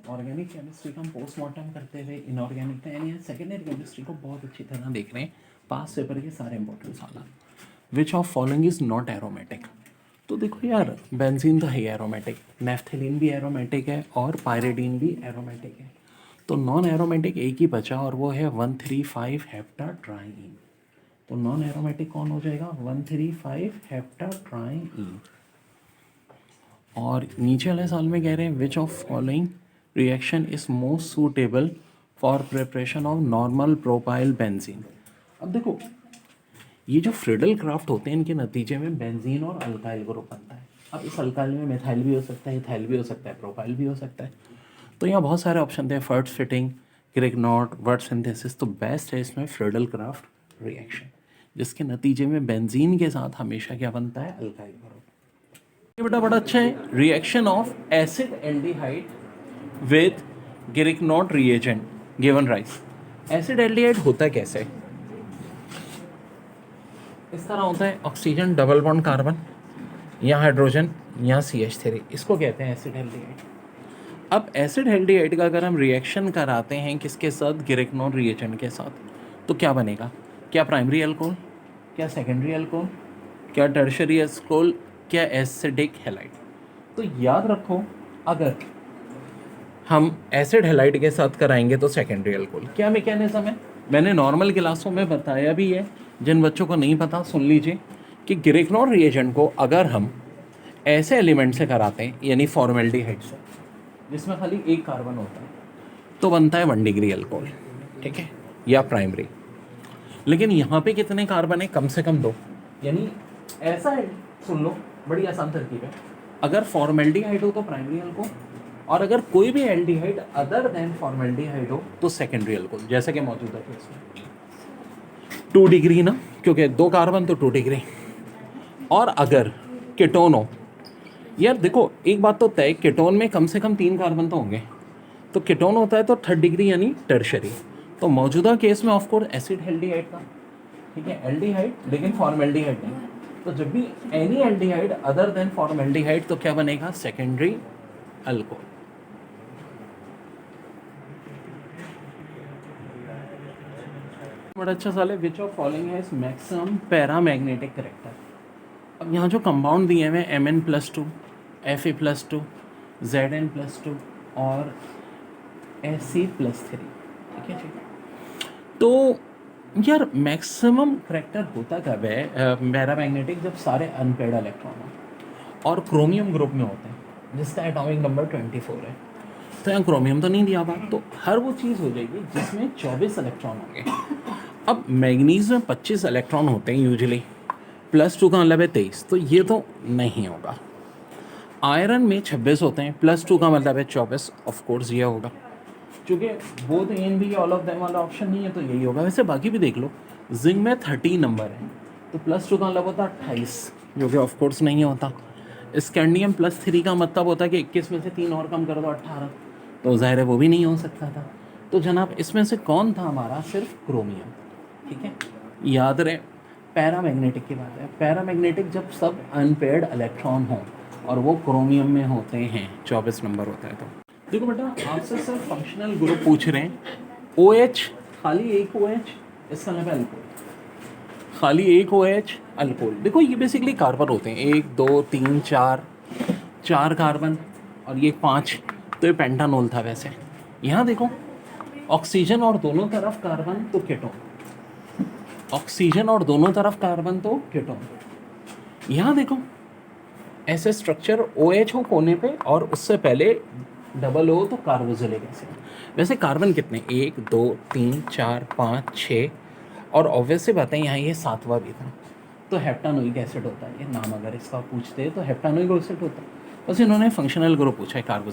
Organic chemistry का हम postmortem करते हुए इनऑर्गेनिक का यानी सेकेंडरी केमिस्ट्री को बहुत अच्छी तरह देख रहे हैं। पास पेपर के सारे इंपॉर्टेंट सवाल। Which of following is not aromatic. तो देखो यार, बेंजीन तो है एरोमेटिक, नेफ्थेलिन भी एरोमेटिक है और पायरिडीन भी एरोमेटिक है। तो नॉन एरोमेटिक एक ही बचा और वो है 135 हेप्टाट्राईन। तो नॉन एरोमेटिक कौन हो जाएगा? 135 हेप्टाट्राईन। और नीचे वाले साल में कह रहे हैं which of following reaction is most suitable for preparation of normal propyl benzene. अब देखो, ये जो फ्रिडल क्राफ्ट होते हैं इनके नतीजे में बेंजीन और अल्काइल ग्रुप बनता है। अब इस अल्काइल में मिथाइल भी हो सकता है, इथाइल भी हो सकता है, प्रोपाइल भी हो सकता है। तो यहाँ बहुत सारे ऑप्शन थे, फर्ट फिटिंग, क्रिगनॉट, वर्ड सिंथेसिस। तो बेस्ट है इसमें फ्रिडल क्राफ्ट रिएक्शन, जिसके नतीजे में बेंजीन के साथ हमेशा क्या बनता है? Alkyl group. ये बेटा बड़ा अच्छा है, reaction of acid aldehyde with Grignard reagent given rise. Acid aldehyde होता कैसे? इस तरह होता है, ऑक्सीजन डबल बॉन्ड कार्बन, यहाँ हाइड्रोजन, यहाँ CH3, इसको कहते हैं एसिड एल्डिहाइड। अब एसिड एल्डिहाइड का अगर हम रिएक्शन कराते हैं किसके साथ? गिरिकनॉट रिएजेंट के साथ, तो क्या बनेगा? क्या प्राइमरी अल्कोहल, क्या सेकेंडरी अल्कोहल, क्या टर्शरी अल्कोहल, क्या एसिडिक हैलाइड? तो याद रखो, अगर हम एसिड हैलाइड के साथ कराएंगे तो सेकेंडरी अल्कोहल। क्या मैकेनिज्म है? मैंने नॉर्मल क्लासों में बताया भी है, जिन बच्चों को नहीं पता सुन लीजिए कि गिरिकनॉट रिएजेंट को अगर हम ऐसे एलिमेंट से कराते हैं, यानी फॉर्मेल्डिहाइड से, जिसमें खाली एक कार्बन होता है, तो बनता है 1 डिग्री अल्कोहल, ठीक है, या प्राइमरी। लेकिन यहाँ पे कितने कार्बन है? कम से कम 2। यानी ऐसा है, सुन लो, बड़ी आसान तरकीब है। अगर फॉर्मेल्डिहाइड हो तो प्राइमरी अल्कोहल, और अगर कोई भी एल्डिहाइड अदर देन फॉर्मेल्डिहाइड हो तो सेकेंडरी अल्कोहल, जैसे कि मौजूदा केस में 2 डिग्री ना, क्योंकि 2 कार्बन तो 2 डिग्री। और अगर कीटोन हो, यार देखो एक बात तो तय, कीटोन में कम से कम 3 कार्बन तो होंगे, तो कीटोन होता है तो 3rd डिग्री यानी टर्शरी। तो मौजूदा केस में ऑफकोर्स एसिड एल्डिहाइड का, ठीक है, एल्डिहाइड लेकिन फॉर्मेल्डिहाइड नहीं। तो जब भी any aldehyde other than formaldehyde तो क्या बनेगा? Secondary alcohol. बड़ा अच्छा सवाल है, which of following has maximum paramagnetic character. अब यहाँ जो कंपाउंड दिए हुए हैं Mn+2, Fe+2, Zn+2 और Sc+3, ठीक है जी। तो यार मैक्सिमम करेक्टर होता कब है पैरामैग्नेटिक? जब सारे अनपेयर्ड इलेक्ट्रॉन हो और क्रोमियम ग्रुप में होते हैं जिसका एटॉमिक नंबर 24 है। तो यहाँ क्रोमियम तो नहीं दिया हुआ, तो हर वो चीज़ हो जाएगी जिसमें 24 इलेक्ट्रॉन होंगे। अब मैग्नीज में 25 इलेक्ट्रॉन होते हैं यूजुअली, +2 का मतलब है 23, तो ये तो नहीं होगा। आयरन में 26 होते हैं, +2 का मतलब है 24, ऑफ कोर्स ये होगा। चूँकि both A and be all of them वाला ऑप्शन नहीं है तो यही होगा। वैसे बाकी भी देख लो, जिंक में 13 नंबर है, तो +2 का मतलब होता है 28, जो कि ऑफ कोर्स नहीं होता। स्कैंडियम +3 का मतलब होता है कि 21 में से 3 और कम कर दो 18, तो ज़ाहिर है वो भी नहीं हो सकता था। तो जनाब इसमें से कौन था हमारा? सिर्फ क्रोमियम, ठीक है। याद रहे, पैरामैग्नेटिक की बात है, पैरामैग्नेटिक जब सब अनपेयर्ड इलेक्ट्रॉन हों और वो क्रोमियम में होते हैं, 24 नंबर होता है। तो देखो बेटा, आपसे सिर्फ फंक्शनल ग्रुप पूछ रहे हैं। OH, खाली एक OH, इसका मतलब है अल्कोहल, खाली एक OH अल्कोहल। देखो ये बेसिकली कार्बन होते हैं, 1 2 3 4 कार्बन, और ये 5, तो ये पेंटानोल था। वैसे यहाँ देखो, ऑक्सीजन और दोनों तरफ कार्बन तो कीटोन, ऑक्सीजन और दोनों तरफ कार्बन तो कीटोन। यहाँ देखो ऐसे स्ट्रक्चर OH हो कोने पे और उससे पहले डबल O तो कार्बोक्सिलिक एसिड। वैसे कार्बन कितने? 1 2 3 4 5 6, और ऑब्वियस सी बात है यहाँ ये 7वां भी था, तो हेप्टानोइक एसिड होता है। ये नाम अगर इसका पूछते तो हेप्टानोइक एसिड होता है। बस इन्होंने फंक्शनल ग्रुप पूछा है कार्बोक्सिलिक।